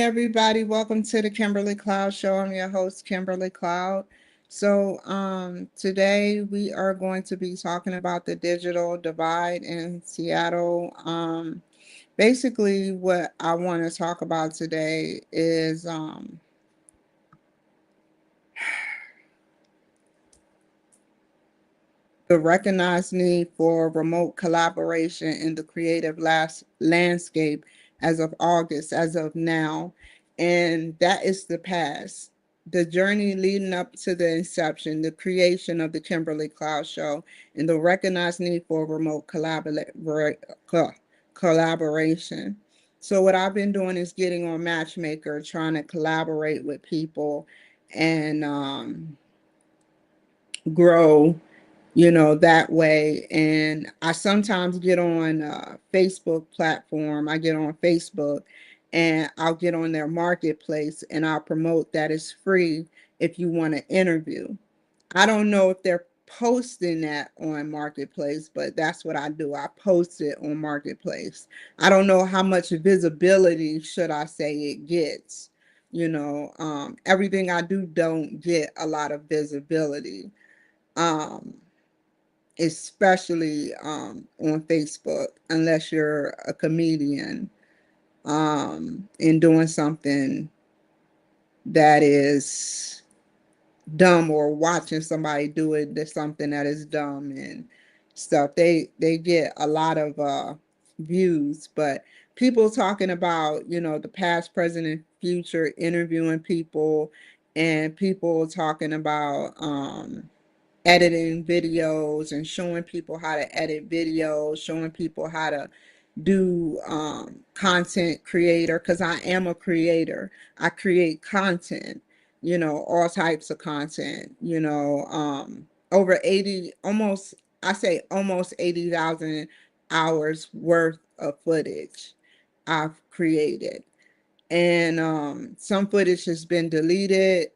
everybody, welcome to the Kimberly Cloud Show. I'm your host, Kimberly Cloud. Today we are going to be talking about the digital divide in Seattle. Basically, what I want to talk about today is the recognized need for remote collaboration in the creative landscape as of August, as of now. And that is the past. The journey leading up to the inception, the creation of the Kimberly Cloud Show, and the recognized need for remote collaboration. So, what I've been doing is getting on Matchmaker, trying to collaborate with people and grow that way. And I sometimes get on Facebook platform. I get on Facebook and I'll get on their marketplace and I'll promote that it's free if you want to interview. I don't know if they're posting that on marketplace, but that's what I do. I post it on marketplace. I don't know how much visibility should I say it gets. Everything I do don't get a lot of visibility. Um, Especially on Facebook, unless you're a comedian and doing something that is dumb, or watching somebody do it, there's something that is dumb and stuff. They get a lot of views, but people talking about the past, present, and future, interviewing people, and people talking about editing videos and showing people how to edit videos, showing people how to do content creator, because I am a creator. I create content, all types of content, over 80, almost, I say almost 80,000 hours worth of footage I've created. And some footage has been deleted,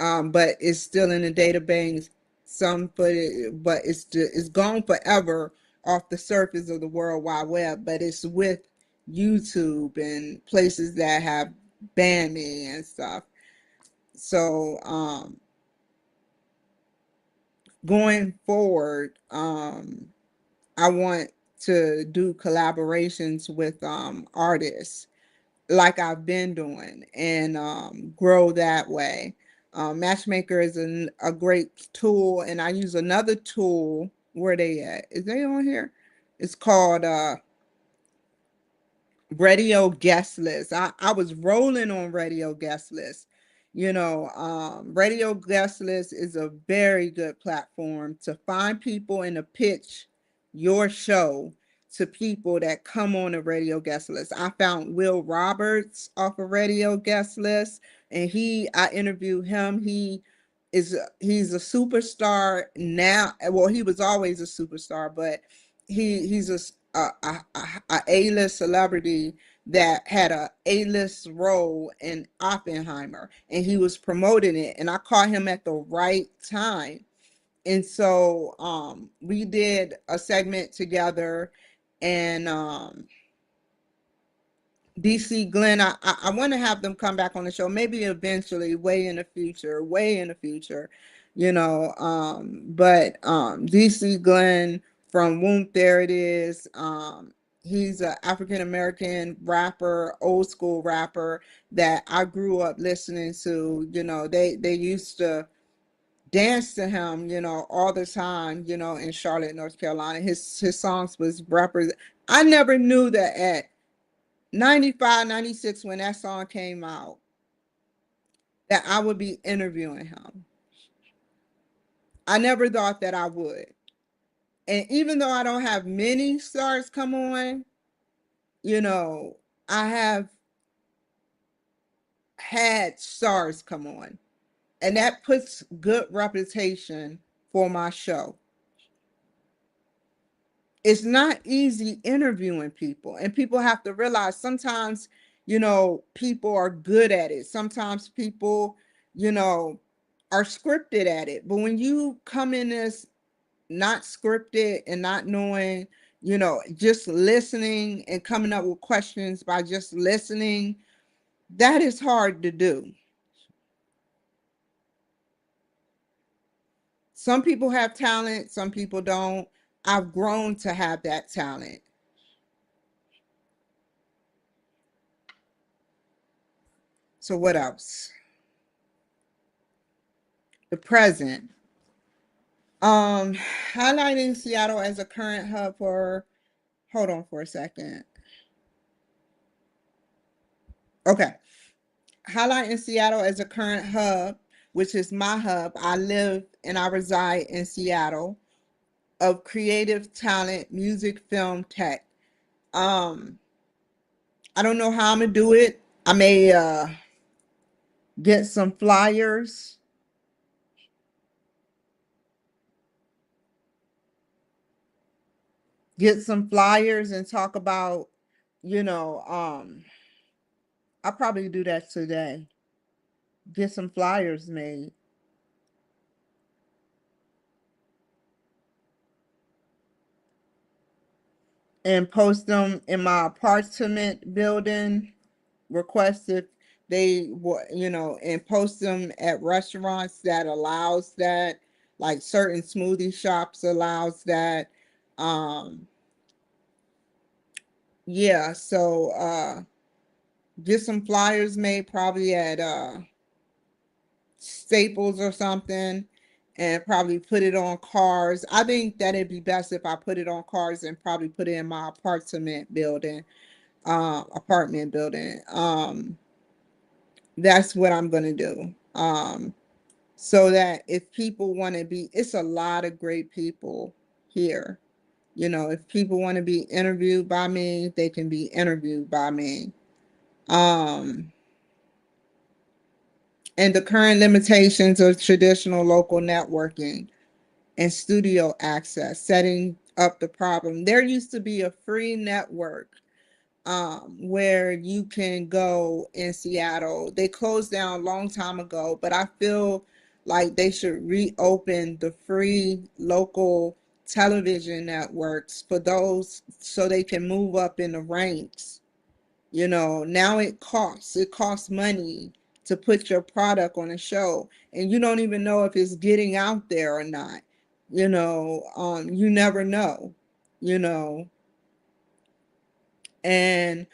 but it's still in the database. Some footage, but it's gone forever off the surface of the World Wide Web. But it's with YouTube and places that have banned me and stuff. So going forward, I want to do collaborations with artists like I've been doing, and grow that way. Matchmaker is a great tool, and I use another tool. Where they at? Is they on here? It's called Radio Guest List. I was rolling on Radio Guest List. Radio Guest List is a very good platform to find people and to pitch your show to people that come on a Radio Guest List. I found Will Roberts off a Radio Guest List, and I interviewed him. He's a superstar now. Well, he was always a superstar, but he's a A-list celebrity that had a A-list role in Oppenheimer, and he was promoting it, and I caught him at the right time. And so we did a segment together, and DC Glenn, I want to have them come back on the show, maybe eventually, way in the future, but DC Glenn from Womb There It Is. He's an African American rapper, old school rapper that I grew up listening to. They used to dance to him, all the time, in Charlotte, North Carolina. His songs was represent. I never knew that at 95, 96, when that song came out, that I would be interviewing him. I never thought that I would. And even though I don't have many stars come on, I have had stars come on. And that puts good reputation for my show. It's not easy interviewing people, and people have to realize sometimes people are good at it, sometimes people are scripted at it, but when you come in as not scripted and not knowing, just listening and coming up with questions by just listening, That is hard to do. Some people have talent, some people don't. I've grown to have that talent. So what else? The present. Um, Highlighting Seattle as a current hub for, hold on for a second. Okay. Highlighting Seattle as a current hub, which is my hub. I live and I reside in Seattle, of creative talent, music, film, tech. Um, I don't know how I'm gonna do it. I may get some flyers, and talk about, you know, I'll probably do that today. Get some flyers made and post them in my apartment building. Request if they, and post them at restaurants that allows that, like certain smoothie shops allows that. Um, yeah, so get some flyers made probably at Staples or something, and probably put it on cars. I think that it'd be best if I put it on cars and probably put it in my apartment building. That's what I'm gonna do. So that if people want to be, it's a lot of great people here. If people want to be interviewed by me, they can be interviewed by me. Um, and the current limitations of traditional local networking and studio access, setting up the problem. There used to be a free network where you can go in Seattle. They closed down a long time ago, but I feel like they should reopen the free local television networks for those so they can move up in the ranks. Now it costs money to put your product on a show, and you don't even know if it's getting out there or not. You never know, you know, and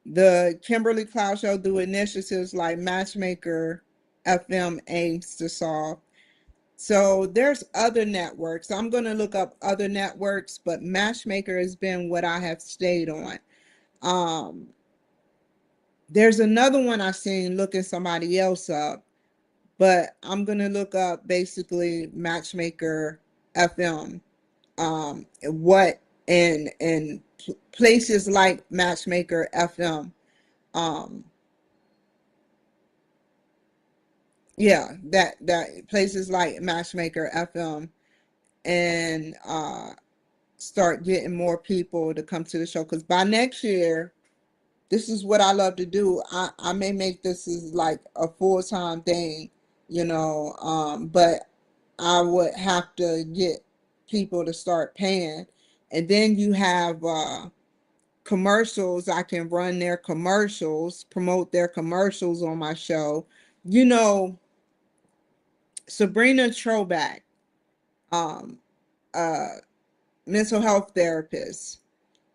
the Kimberly Cloud Show, through initiatives like Matchmaker FM, aims to solve. So there's other networks. I'm going to look up other networks, but Matchmaker has been what I have stayed on. Um, there's another one I've seen looking somebody else up, but I'm going to look up basically Matchmaker FM. What and places like Matchmaker FM. Um, yeah, that places like Matchmaker FM, and start getting more people to come to the show, because by next year, this is what I love to do. I may make this as like a full-time thing, but I would have to get people to start paying. And then you have commercials. I can run their commercials, promote their commercials on my show. you know Sabrina Troback, um, uh, mental health therapist.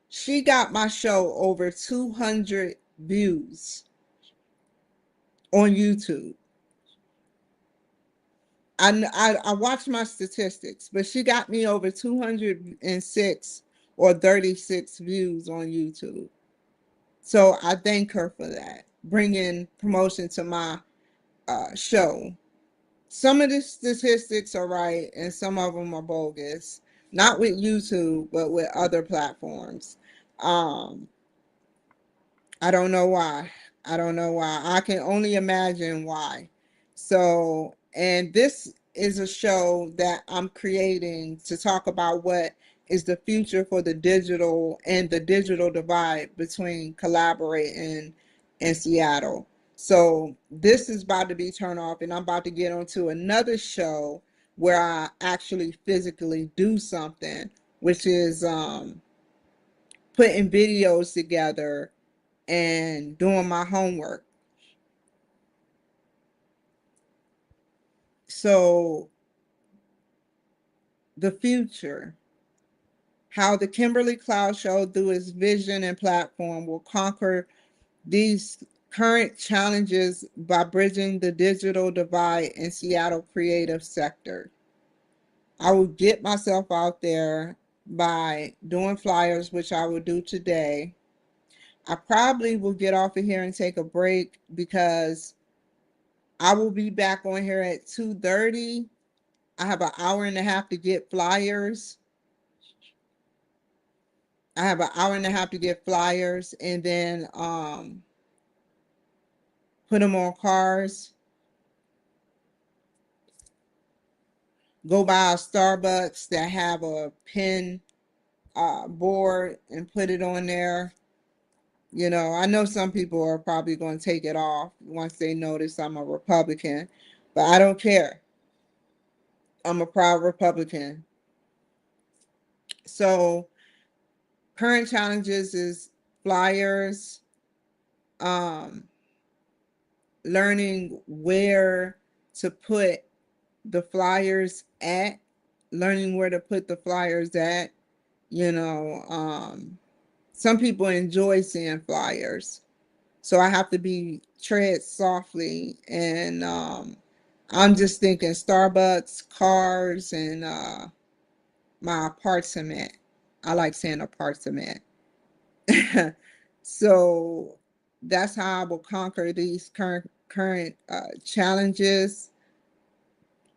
She got my show over 200 views on YouTube. I watched my statistics, but she got me over 206 or 36 views on YouTube. So I thank her for that, bringing promotion to my show. Some of the statistics are right and some of them are bogus. Not with YouTube, but with other platforms. Um, I don't know why. I don't know why. I can only imagine why. So, and this is a show that I'm creating to talk about what is the future for the digital and the digital divide between collaborating in Seattle. So, this is about to be turned off, and I'm about to get onto another show where I actually physically do something, which is putting videos together and doing my homework. So the future, how the Kimberly Cloud Show through its vision and platform will conquer these current challenges by bridging the digital divide in Seattle creative sector. I will get myself out there by doing flyers, which I will do today. I probably will get off of here and take a break because I will be back on here at 2:30. I have an hour and a half to get flyers. I have an hour and a half to get flyers and then put them on cars. Go by a Starbucks that have a pin board and put it on there. You know, I know some people are probably going to take it off once they notice I'm a Republican, but I don't care. I'm a proud Republican. So current challenges is flyers, um, learning where to put the flyers at, learning where to put the flyers at. You know, some people enjoy seeing flyers, so I have to be tread softly. And I'm just thinking Starbucks, cars, and my apartment. I like saying apartment. So that's how I will conquer these current challenges.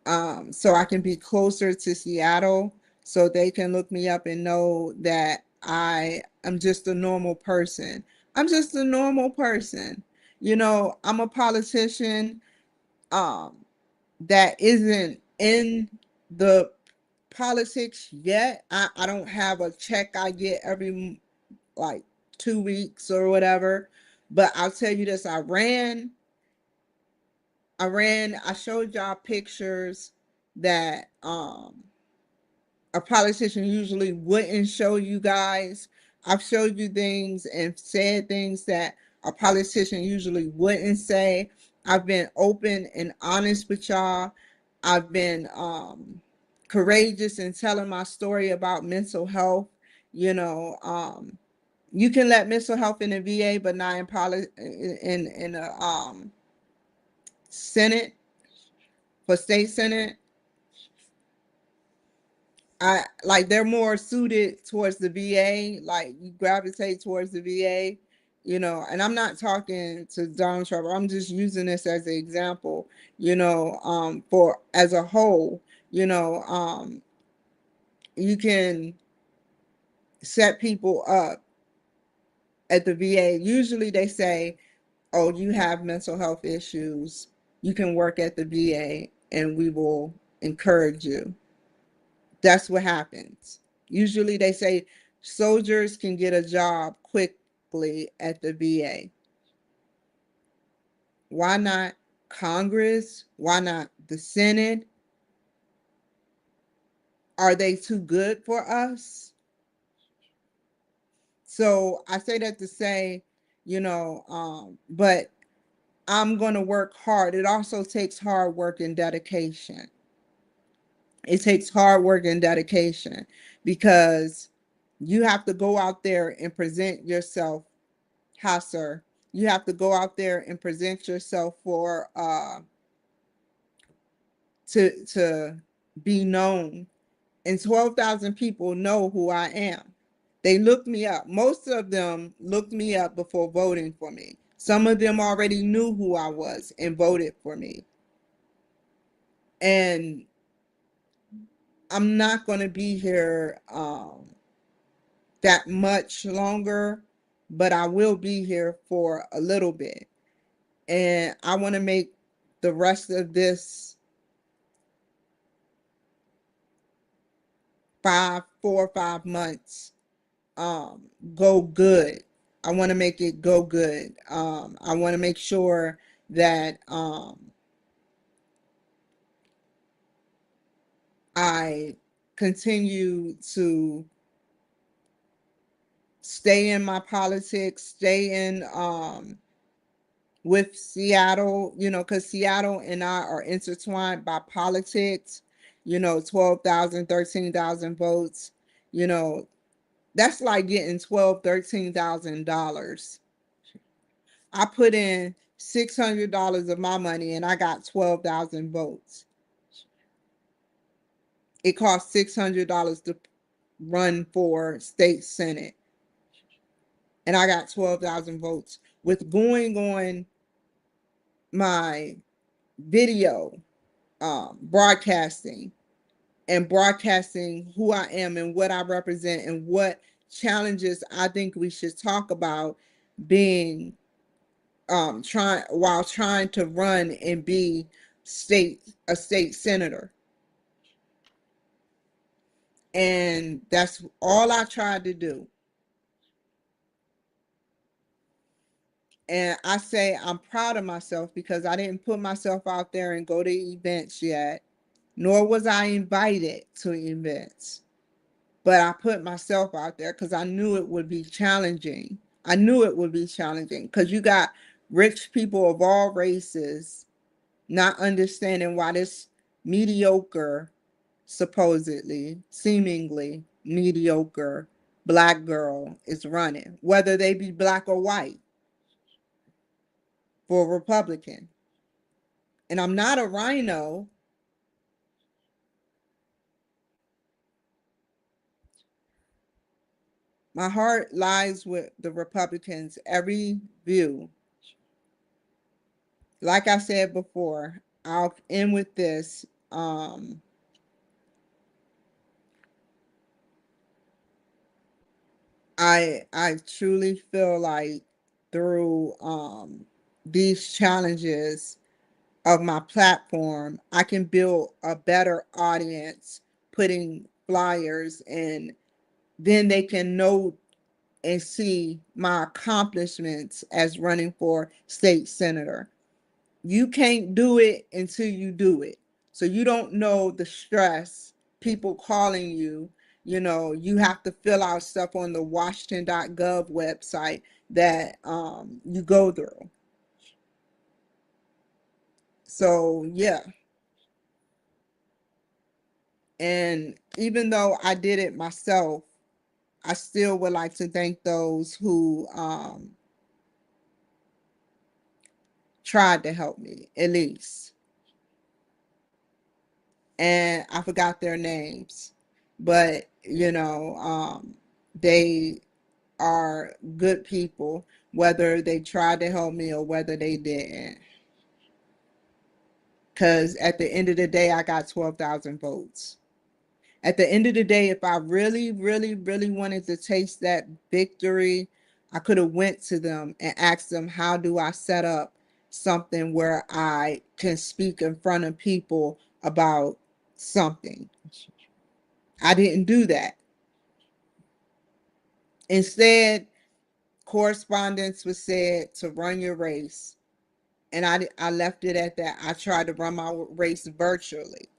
So I can be closer to Seattle, so they can look me up and know that I am just a normal person. I'm just a normal person. You know, I'm a politician um, that isn't in the politics yet. I don't have a check I get every like 2 weeks or whatever. But I'll tell you this, I showed y'all pictures that a politician usually wouldn't show you guys. I've showed you things and said things that a politician usually wouldn't say. I've been open and honest with y'all. I've been courageous in telling my story about mental health. You know, you can let mental health in the VA, but not in the Senate, for state Senate. I like they're more suited towards the VA, like you gravitate towards the VA, you know, and I'm not talking to Donald Trump. I'm just using this as an example, you know, for as a whole, you know, you can set people up at the VA. Usually they say, oh, you have mental health issues, you can work at the VA and we will encourage you. That's what happens. Usually they say soldiers can get a job quickly at the VA. Why not Congress? Why not the Senate? Are they too good for us? So I say that to say, you know, but I'm going to work hard. It also takes hard work and dedication. It takes hard work and dedication because you have to go out there and present yourself. How, sir? You have to go out there and present yourself for to be known. And 12,000 people know who I am. They looked me up. Most of them looked me up before voting for me. Some of them already knew who I was and voted for me. And I'm not going to be here that much longer, but I will be here for a little bit. And I want to make the rest of this 4 or 5 months go good. I want to make it go good. I want to make sure that I continue to stay in my politics, stay in with Seattle, because Seattle and I are intertwined by politics, 12,000, 13,000 votes, you know, that's like getting $13,000. I put in $600 of my money and I got 12,000 votes. It costs $600 to run for state senate, and I got 12,000 votes with going on my video, broadcasting and broadcasting who I am and what I represent and what challenges I think we should talk about being trying to run and be a state senator. And that's all I tried to do. And I say I'm proud of myself because I didn't put myself out there and go to events yet, nor was I invited to events. But I put myself out there because I knew it would be challenging. I knew it would be challenging because you got rich people of all races not understanding why this mediocre, supposedly, seemingly mediocre black girl is running, whether they be black or white, for a Republican. And I'm not a rhino. My heart lies with the Republicans, every view. Like I said before, I'll end with this. I truly feel like through these challenges of my platform, I can build a better audience putting flyers, and then they can know and see my accomplishments as running for state senator. You can't do it until you do it. So you don't know the stress, people calling you, you have to fill out stuff on the Washington.gov website that you go through. So, yeah. And even though I did it myself, I still would like to thank those who tried to help me, at least. And I forgot their names, but they are good people, whether they tried to help me or whether they didn't. Because at the end of the day, I got 12,000 votes. At the end of the day, if I really, really, really wanted to taste that victory, I could have went to them and asked them, how do I set up something where I can speak in front of people about something? I didn't do that. Instead, correspondence was said to run your race. And I left it at that. I tried to run my race virtually.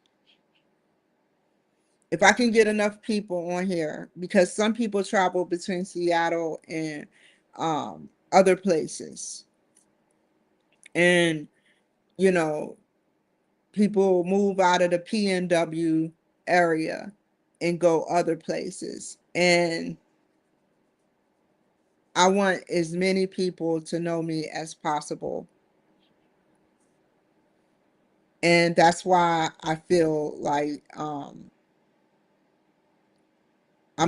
If I can get enough people on here, because some people travel between Seattle and other places. And, you know, people move out of the PNW area and go other places. And I want as many people to know me as possible. And that's why I feel like I'm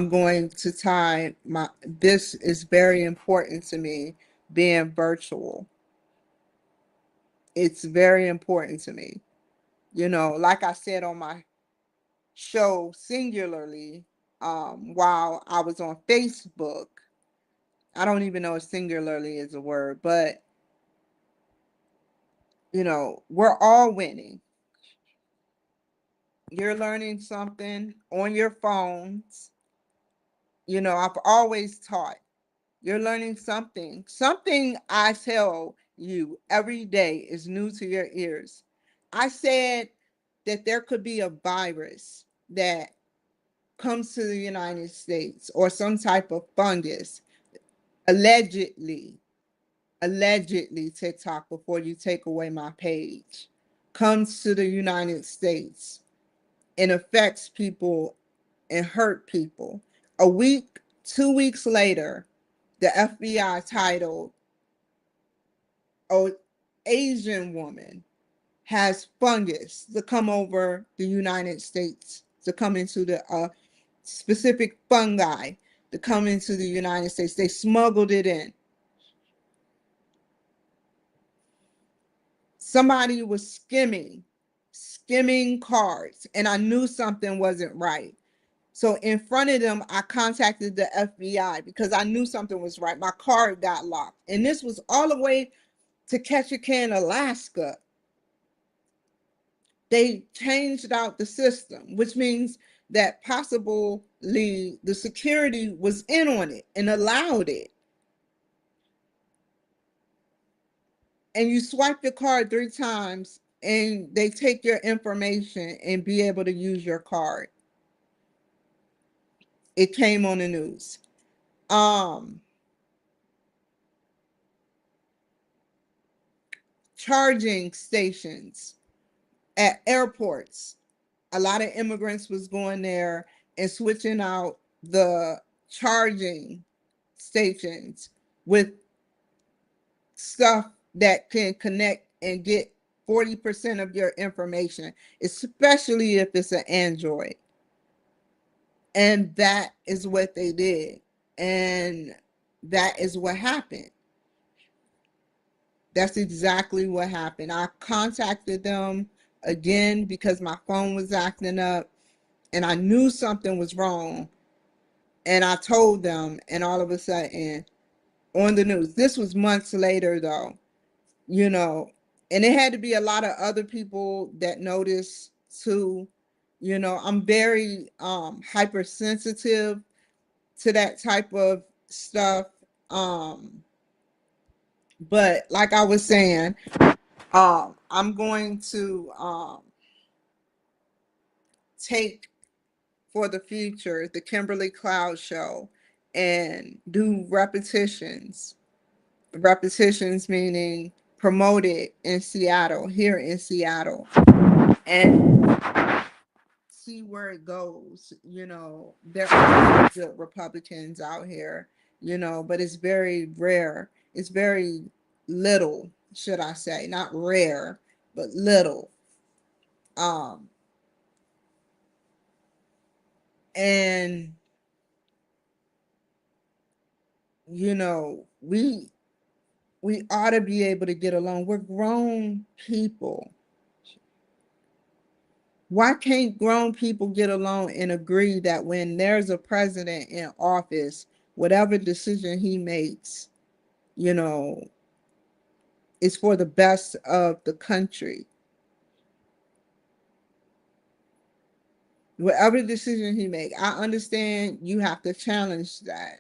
going to tie this is very important to me, being virtual. It's very important to me. Like I said on my show singularly, while I was on Facebook, I don't even know if singularly is a word, but we're all winning. You're learning something on your phones. I've always taught you're learning something. Something I tell you every day is new to your ears. I said that there could be a virus that comes to the United States, or some type of fungus, allegedly, allegedly TikTok before you take away my page, comes to the United States and affects people and hurt people. A week, 2 weeks later, the FBI titled, "Oh, Asian woman has fungus to come over the United States, to come into the specific fungi to come into the United States." They smuggled it in. Somebody was skimming cards, and I knew something wasn't right. So in front of them, I contacted the FBI because I knew something was right. My card got locked. And this was all the way to Ketchikan, Alaska. They changed out the system, which means that possibly the security was in on it and allowed it. And you swipe your card 3 times and they take your information and be able to use your card. It came on the news. Charging stations at airports. A lot of immigrants was going there and switching out the charging stations with stuff that can connect and get 40% of your information, especially if it's an Android. And that is what they did. And that is what happened. That's exactly what happened. I contacted them again because my phone was acting up and I knew something was wrong. And I told them, and all of a sudden, on the news, this was months later though, and it had to be a lot of other people that noticed too. I'm very hypersensitive to that type of stuff. But like I was saying, I'm going to take for the future the Kimberly Cloud Show and do repetitions. Repetitions meaning promote it in Seattle, here in Seattle, and see where it goes. There are good Republicans out here, but it's very rare. It's very little, should I say, not rare, but little. Um, and we ought to be able to get along. We're grown people. Why can't grown people get along and agree that when there's a president in office, whatever decision he makes, you know, is for the best of the country? Whatever decision he makes, I understand you have to challenge that.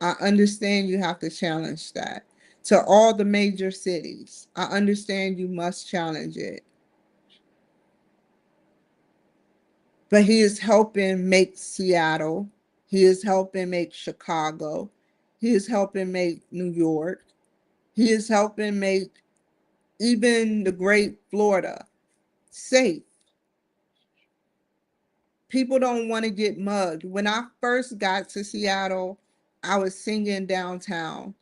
I understand you have to challenge that. To all the major cities, I understand you must challenge it. But he is helping make Seattle. He is helping make Chicago. He is helping make New York. He is helping make even the great Florida safe. People don't want to get mugged. When I first got to Seattle, I was singing downtown,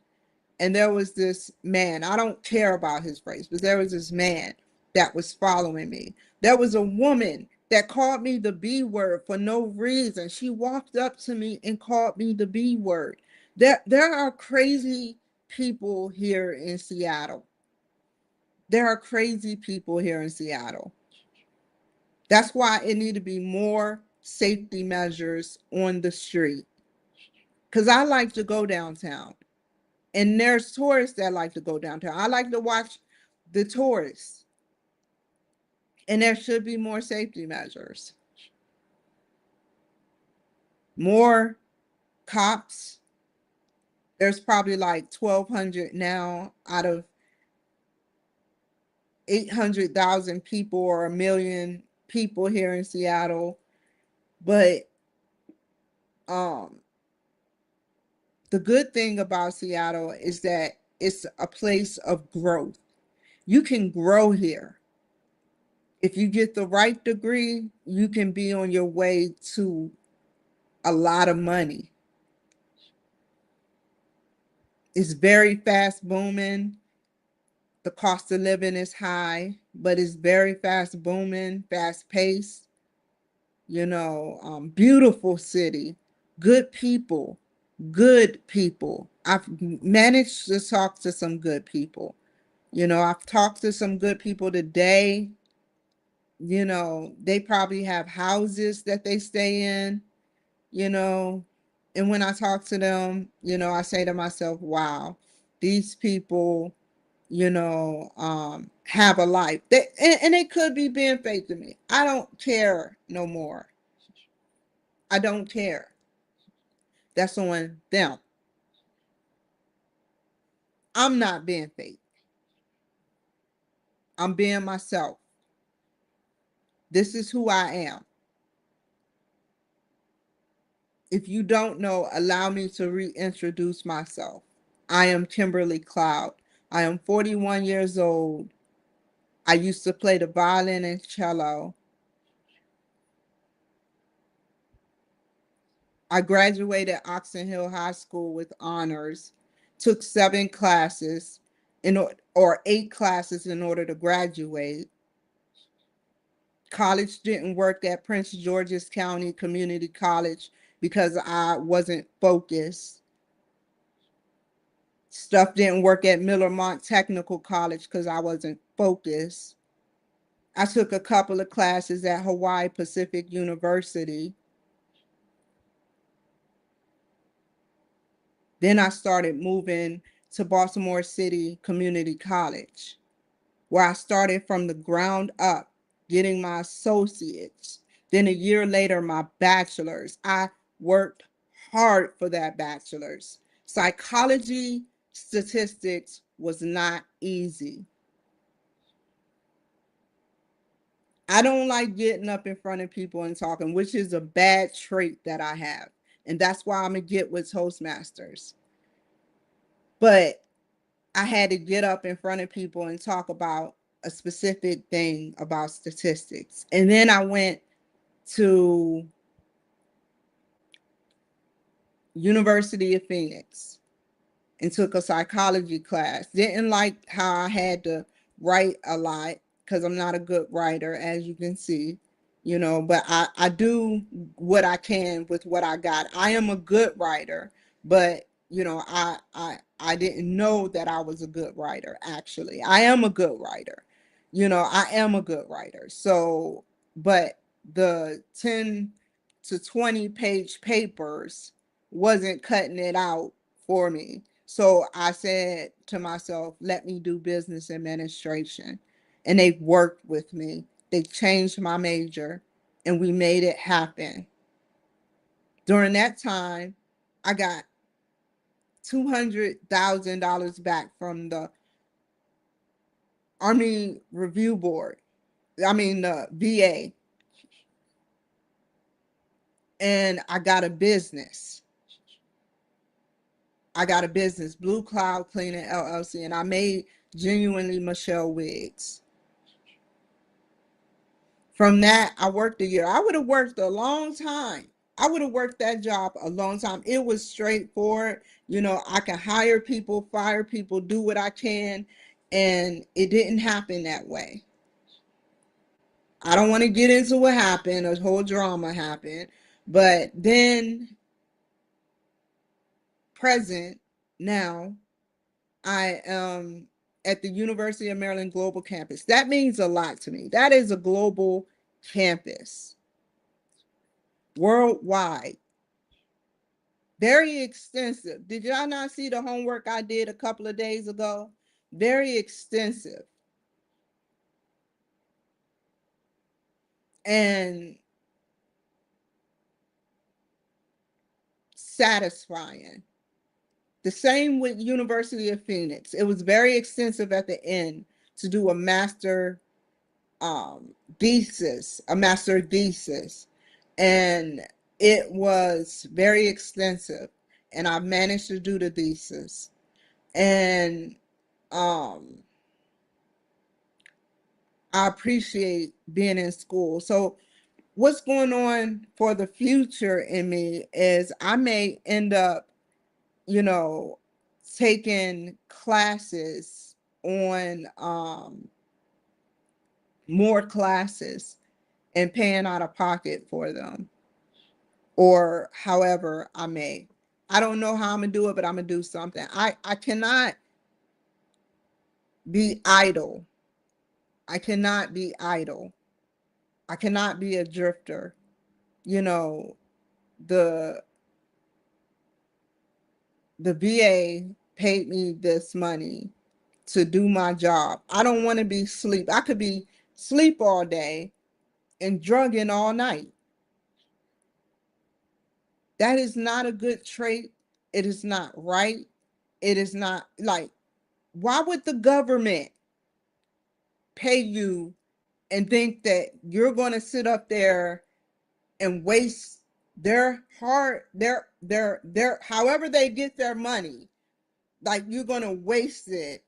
and there was this man. I don't care about his race, but there was this man that was following me. There was a woman that called me the B word for no reason. She walked up to me and called me the B word. There are crazy people here in Seattle. There are crazy people here in Seattle. That's why it need to be more safety measures on the street. Because I like to go downtown. And there's tourists that like to go downtown. I like to watch the tourists. And there should be more safety measures. More cops. There's probably like 1,200 now out of 800,000 people or 1 million people here in Seattle. But the good thing about Seattle is that it's a place of growth. You can grow here. If you get the right degree, you can be on your way to a lot of money. It's very fast booming. The cost of living is high, but it's very fast booming, fast paced. Beautiful city, good people, good people. I've managed to talk to some good people. I've talked to some good people today. They probably have houses that they stay in, you know, and when I talk to them, I say to myself, wow, these people, have a life. And they could be being fake to me. I don't care no more. I don't care. That's on them. I'm not being fake. I'm being myself. This is who I am. If you don't know, allow me to reintroduce myself. I am Kimberly Cloud. I am 41 years old. I used to play the violin and cello. I graduated Oxon Hill High School with honors, took 7 classes or 8 classes in order to graduate. College didn't work at Prince George's County Community College because I wasn't focused. Stuff didn't work at Millermont Technical College because I wasn't focused. I took a couple of classes at Hawaii Pacific University. Then I started moving to Baltimore City Community College, where I started from the ground up, getting my associates. Then a year later, my bachelor's. I worked hard for that bachelor's. Psychology statistics was not easy. I don't like getting up in front of people and talking, which is a bad trait that I have. And that's why I'm going to get with Toastmasters. But I had to get up in front of people and talk about a specific thing about statistics. And then I went to University of Phoenix and took a psychology class. Didn't like how I had to write a lot because I'm not a good writer, as you can see, but I do what I can with what I got. I am a good writer, but I didn't know that I was a good writer. Actually, I am a good writer. I am a good writer. So, but the 10 to 20 page papers wasn't cutting it out for me. So I said to myself, let me do business administration. And they worked with me. They changed my major and we made it happen. During that time, I got $200,000 back from the Army Review Board. The VA. And I got a business. Blue Cloud Cleaning LLC, and I made genuinely Michelle wigs. From that, I worked a year. I would have worked a long time. I would have worked that job a long time. It was straightforward. I can hire people, fire people, do what I can. And it didn't happen that way. I don't want to get into what happened. A whole drama happened. But then, present now, I am at the University of Maryland Global Campus. That means a lot to me. That is a global campus, worldwide, very extensive. Did y'all not see the homework I did a couple of days ago? Very extensive. And satisfying. The same with University of Phoenix. It was very extensive at the end to do a master thesis, and it was very extensive. And I managed to do the thesis. And I appreciate being in school. So what's going on for the future in me is I may end up, you know, taking classes on more classes and paying out of pocket for them, or however I may. I don't know how I'm gonna do it, but I'm gonna do something. I cannot be idle. I cannot be idle. I cannot be a drifter. You know, the the VA paid me this money to do my job. I don't want to be sleep. I could be sleep all day and drugging all night. That is not a good trait. It is not right. It is not like, why would the government pay you and think that you're going to sit up there and waste their heart, their however they get their money, like you're going to waste it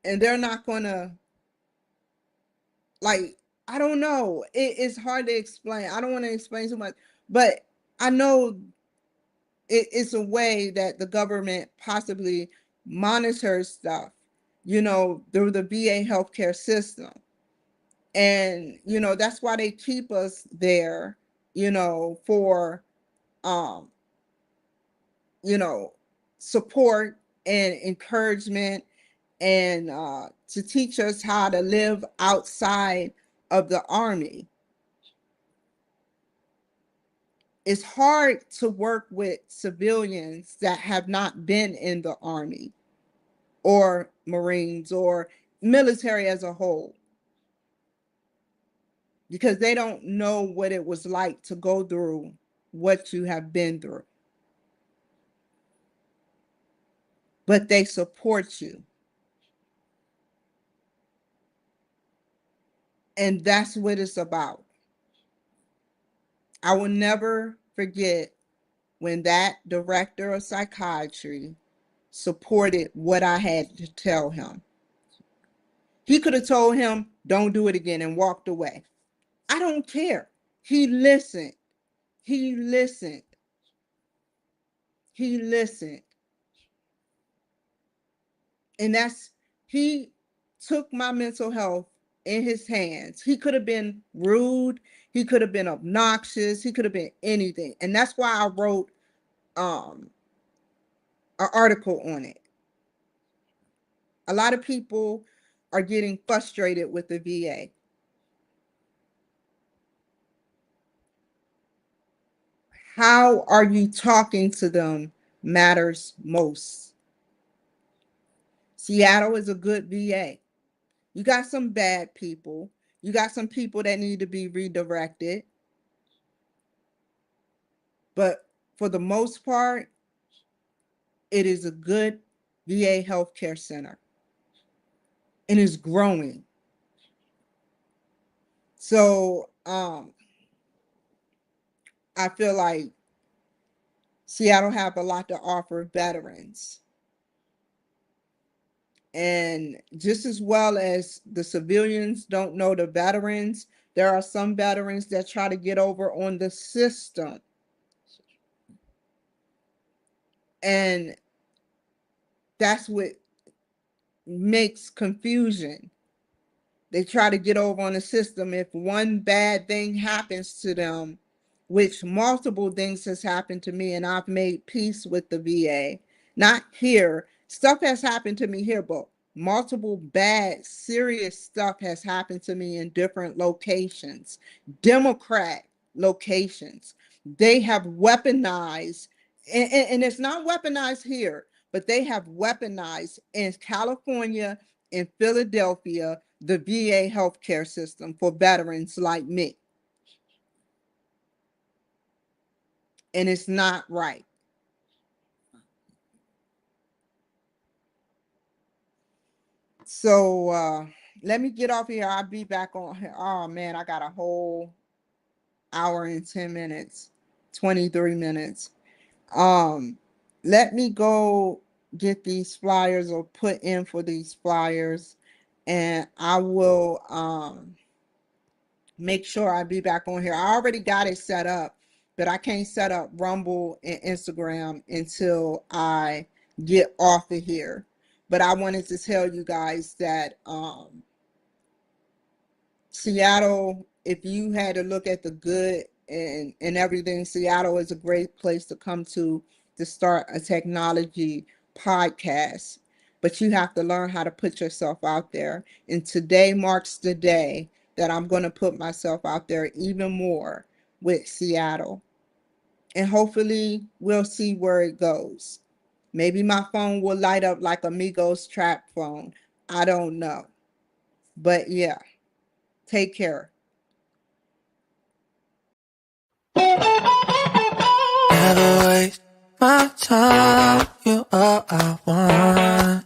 and they're not going to, like, I don't know. It's hard to explain. I don't want to explain too much, but I know it's a way that the government possibly monitors stuff, you know, through the VA healthcare system. And, you know, that's why they keep us there, you know, for, um, you know, support and encouragement, and to teach us how to live outside of the Army. It's hard to work with civilians that have not been in the Army or Marines or military as a whole, because they don't know what it was like to go through what you have been through. But they support you. And that's what it's about. I will never forget when that director of psychiatry supported what I had to tell him. He could have told him, don't do it again, and walked away. I don't care. He listened. He listened. He listened. And he took my mental health in his hands. He could have been rude. He could have been obnoxious. He could have been anything. And that's why I wrote um, an article on it. A lot of people are getting frustrated with the VA. How are you talking to them matters most. Seattle is a good VA. You got some bad people. You got some people that need to be redirected. But for the most part, it is a good VA healthcare center and is growing. So I feel like Seattle have a lot to offer veterans. And just as well as the civilians don't know the veterans, there are some veterans that try to get over on the system. And that's what makes confusion. They try to get over on the system. If one bad thing happens to them, which multiple things has happened to me, and I've made peace with the VA. Not here. Stuff has happened to me here, but multiple bad, serious stuff has happened to me in different locations, Democrat locations. They have weaponized, and it's not weaponized here, but they have weaponized in California, in Philadelphia, the VA healthcare system for veterans like me. And it's not right. So let me get off here. I'll be back on here. Oh man, I got a whole hour and 10 minutes, 23 minutes. Um, let me go. get these flyers or put in for these flyers, and I will make sure I be back on here. I already got it set up, but I can't set up Rumble and Instagram until I get off of here. But I wanted to tell you guys that Seattle, if you had to look at the good and everything, Seattle is a great place to come to start a technology podcast. But you have to learn how to put yourself out there. And today marks the day that I'm going to put myself out there even more with Seattle. And hopefully we'll see where it goes. Maybe my phone will light up like Amigo's trap phone. I don't know. But yeah, take care. Never waste my time, you all I want.